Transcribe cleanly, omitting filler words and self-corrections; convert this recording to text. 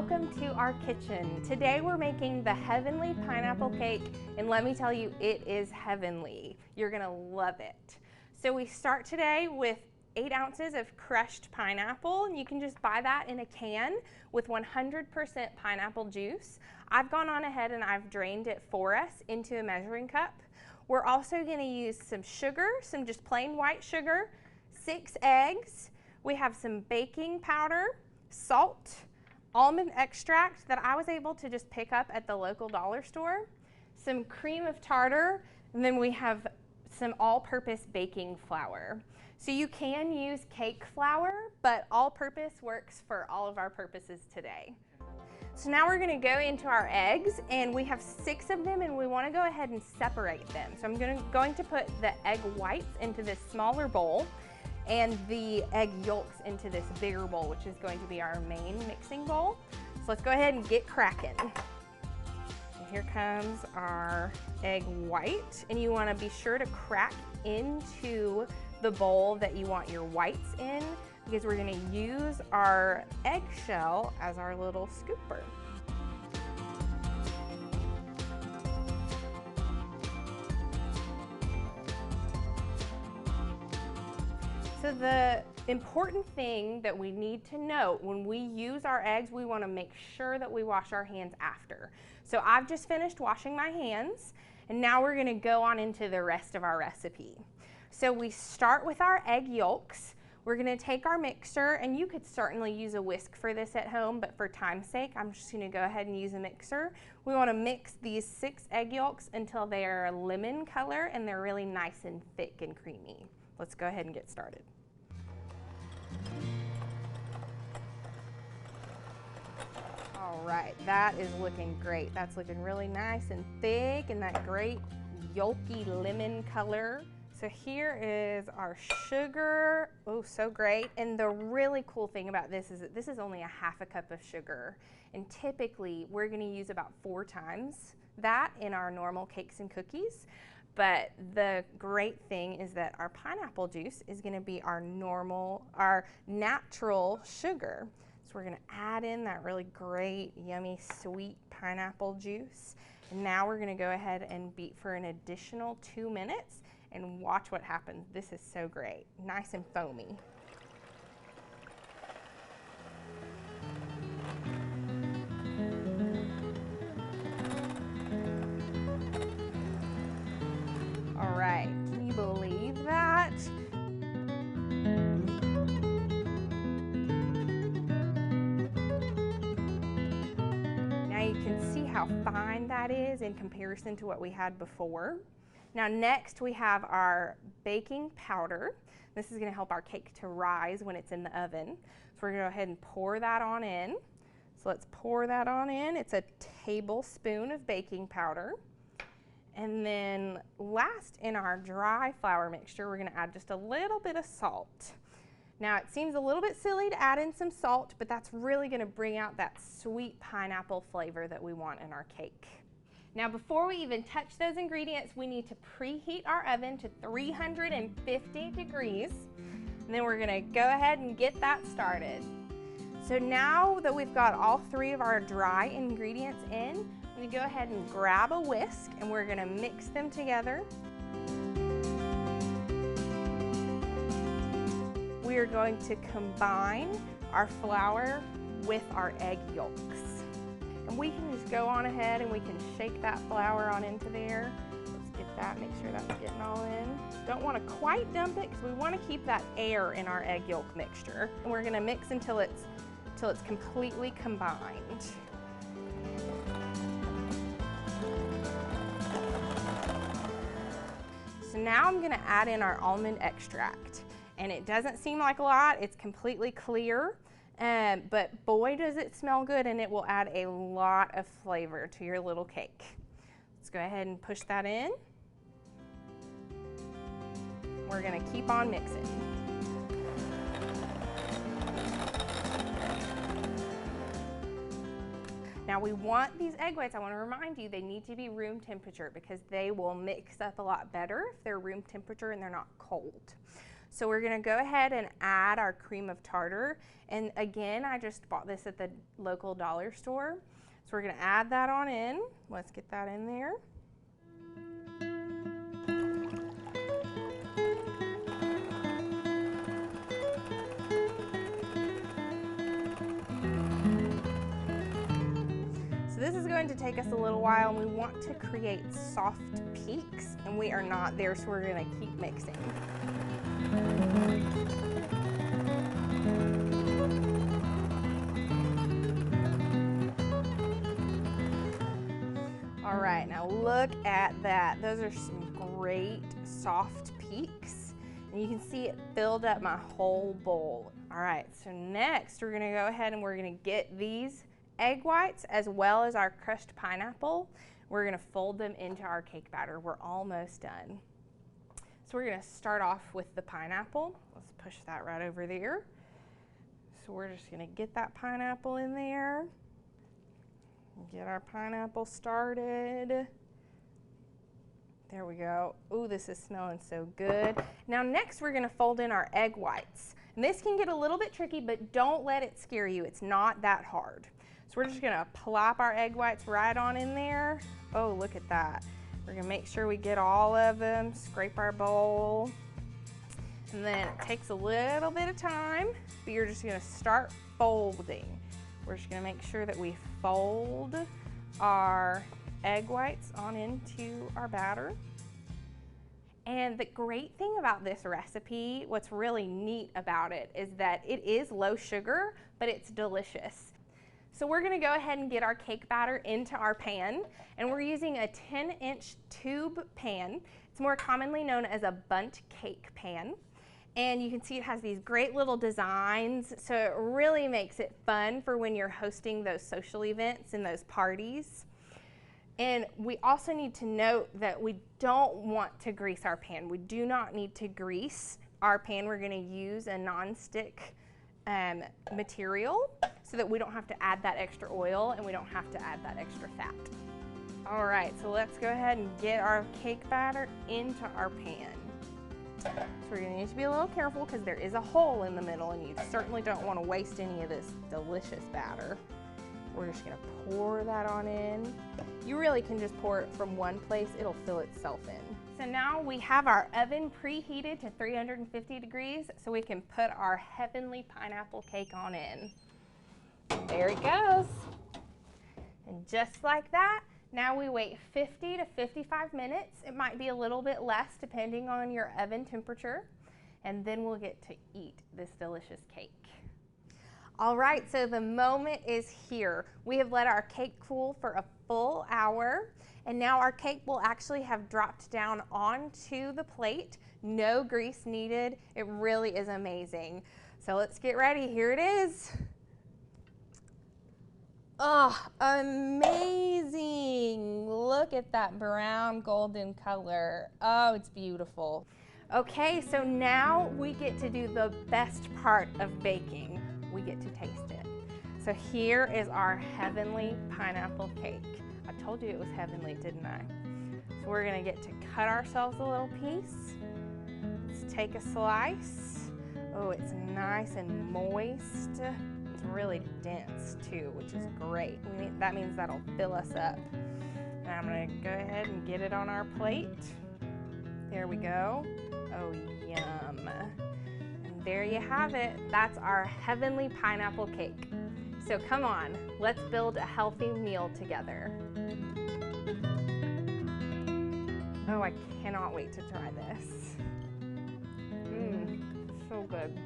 welcome to our kitchen. Today we're making the heavenly pineapple cake, and let me tell you, it is heavenly. You're gonna love it. So we start today with 8 ounces of crushed pineapple, and you can just buy that in a can with 100% pineapple juice. I've gone on ahead and I've drained it for us into a measuring cup. We're also gonna use some sugar, some just plain white sugar, 6 eggs. We have some baking powder, salt, almond extract that I was able to just pick up at the local dollar store, some cream of tartar, and then we have some all-purpose baking flour. So you can use cake flour, but all-purpose works for all of our purposes today. So now we're gonna go into our eggs, and we have 6 of them, and we wanna go ahead and separate them. So I'm going to put the egg whites into this smaller bowl, and the egg yolks into this bigger bowl, which is going to be our main mixing bowl. So let's go ahead and get cracking. And here comes our egg white, and you want to be sure to crack into the bowl that you want your whites in, because we're going to use our eggshell as our little scooper. So the important thing that we need to note when we use our eggs, we want to make sure that we wash our hands after. So I've just finished washing my hands, and now we're going to go on into the rest of our recipe. So we start with our egg yolks. We're going to take our mixer, and you could certainly use a whisk for this at home, but for time's sake, I'm just going to go ahead and use a mixer. We want to mix these 6 egg yolks until they are a lemon color and they're really nice and thick and creamy. Let's go ahead and get started. All right, that is looking great. That's looking really nice and thick and that great yolky lemon color. So here is our sugar. Oh, so great. And the really cool thing about this is that this is only a ½ cup of sugar. And typically we're gonna use about 4 times that in our normal cakes and cookies. But the great thing is that our pineapple juice is gonna be our natural sugar. So we're gonna add in that really great, yummy, sweet pineapple juice. And now we're gonna go ahead and beat for an additional 2 minutes and watch what happens. This is so great, nice and foamy. All right, can you believe that? Now you can see how fine that is in comparison to what we had before. Now next we have our baking powder. This is gonna help our cake to rise when it's in the oven. So we're gonna go ahead and pour that on in. So let's pour that on in. It's a tablespoon of baking powder. And then last in our dry flour mixture, we're gonna add just a little bit of salt. Now it seems a little bit silly to add in some salt, but that's really gonna bring out that sweet pineapple flavor that we want in our cake. Now before we even touch those ingredients, we need to preheat our oven to 350 degrees. And then we're gonna go ahead and get that started. So now that we've got all 3 of our dry ingredients in, I'm gonna go ahead and grab a whisk, and we're gonna mix them together. We are going to combine our flour with our egg yolks. And we can just go on ahead and we can shake that flour on into there. Let's get that, make sure that's getting all in. Don't want to quite dump it because we want to keep that air in our egg yolk mixture. And we're gonna mix until it's completely combined. So now I'm gonna add in our almond extract. And it doesn't seem like a lot, it's completely clear, but boy does it smell good, and it will add a lot of flavor to your little cake. Let's go ahead and push that in. We're gonna keep on mixing. Now we want these egg whites, I want to remind you, they need to be room temperature because they will mix up a lot better if they're room temperature and they're not cold. So we're gonna go ahead and add our cream of tartar. And again, I just bought this at the local dollar store. So we're gonna add that on in. Let's get that in there. So this is going to take us a little while, and we want to create soft peaks, and we are not there, so we're gonna keep mixing. All right, now look at that. Those are some great soft peaks. And you can see it filled up my whole bowl. All right, so next we're gonna go ahead and we're gonna get these egg whites as well as our crushed pineapple. We're gonna fold them into our cake batter. We're almost done. So we're gonna start off with the pineapple. Let's push that right over there. So we're just gonna get that pineapple in there. Get our pineapple started. There we go. Ooh, this is smelling so good. Now next we're gonna fold in our egg whites. And this can get a little bit tricky, but don't let it scare you. It's not that hard. So we're just gonna plop our egg whites right on in there. Oh, look at that. We're gonna make sure we get all of them, scrape our bowl. And then it takes a little bit of time, but you're just gonna start folding. We're just gonna make sure that we fold our egg whites on into our batter. And the great thing about this recipe, what's really neat about it, is that it is low sugar, but it's delicious. So we're gonna go ahead and get our cake batter into our pan, and we're using a 10-inch tube pan. It's more commonly known as a bundt cake pan. And you can see it has these great little designs, so it really makes it fun for when you're hosting those social events and those parties. And we also need to note that we don't want to grease our pan. We do not need to grease our pan. We're gonna use a non-stick material so that we don't have to add that extra oil and we don't have to add that extra fat. All right, so let's go ahead and get our cake batter into our pan. So we're gonna need to be a little careful because there is a hole in the middle and you certainly don't want to waste any of this delicious batter. We're just gonna pour that on in. You really can just pour it from one place, it'll fill itself in. So now we have our oven preheated to 350 degrees so we can put our heavenly pineapple cake on in. There it goes. And just like that, now we wait 50 to 55 minutes. It might be a little bit less depending on your oven temperature. And then we'll get to eat this delicious cake. All right, so the moment is here. We have let our cake cool for a full hour, and now our cake will actually have dropped down onto the plate. No grease needed. It really is amazing. So let's get ready. Here it is. Oh, amazing. Look at that brown golden color. Oh, it's beautiful. Okay, so now we get to do the best part of baking. We get to taste it. So here is our heavenly pineapple cake. I told you it was heavenly, didn't I? So we're gonna get to cut ourselves a little piece. Let's take a slice. Oh, it's nice and moist. It's really dense too, which is great. That means that'll fill us up. And I'm gonna go ahead and get it on our plate. There we go. Oh, yum. And there you have it. That's our heavenly pineapple cake. So come on, let's build a healthy meal together. Oh, I cannot wait to try this. So good.